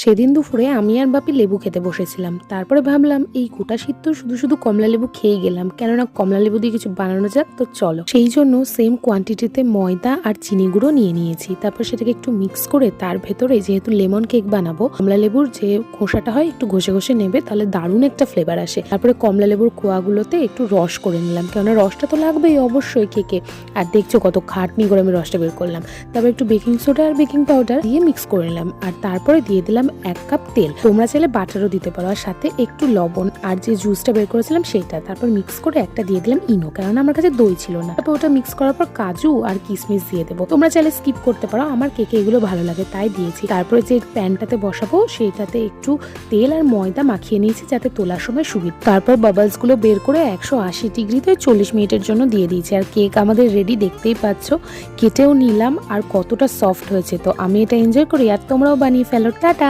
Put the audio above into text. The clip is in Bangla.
সেদিন দুপুরে আমি আর বাপি লেবু খেতে বসেছিলাম। তারপরে ভাবলাম এই গোটা শীত তো শুধু শুধু কমলা লেবু খেয়ে গেলাম, কেননা কমলা লেবু দিয়ে কিছু বানানো যাক। তো চলো, সেই জন্য সেম কোয়ান্টিটিতে ময়দা আর চিনি গুঁড়ো নিয়ে নিয়েছি। তারপর সেটাকে একটু মিক্স করে তার ভেতরে, যেহেতু লেমন কেক বানাবো, কমলা লেবুর যে খোসাটা হয় একটু ঘষে ঘষে নেবে, তাহলে দারুণ একটা ফ্লেভার আসে। তারপরে কমলা লেবুর কোয়াগুলোতে একটু রস করে নিলাম, কেননা রসটা তো লাগবেই অবশ্যই কেকে। আর দেখছো কত খাটনি করে আমি রসটা বের করলাম। তারপর একটু বেকিং সোডা আর বেকিং পাউডার দিয়ে মিক্স করে নিলাম, আর তারপরে দিয়ে দিলাম 1 কাপ তেল। তোমরা চাইলে বাটারও দিতে পারো, আর সাথে একটু লবণ আর যে জুসটা বের করেছিলাম সেটা। তারপর মিক্স করে একটা দিয়ে দিলাম ইনো, কেননা আমার কাছে দই ছিল না। তারপর ওটা মিক্স করার পর কাজু আর কিশমিশ দিয়ে দেবো। তোমরা চাইলে স্কিপ করতে পারো, আমার কেকে এগুলো ভালো লাগে তাই দিয়েছি। তারপরে যে প্যানটাতে বসাবো সেইটাতে একটু তেল আর ময়দা মাখিয়ে নিয়েছি যাতে তোলার সময় সুবিধা। তারপর বাবলস গুলো বের করে 180 ডিগ্রিতে 40 মিনিটের জন্য দিয়ে দিয়েছি। আর কেক আমাদের রেডি, দেখতেই পাচ্ছ। কেটেও নিলাম আর কতটা সফট হয়েছে। তো আমি এটা এনজয় করি, আর তোমরাও বানিয়ে ফেলো। টাটা।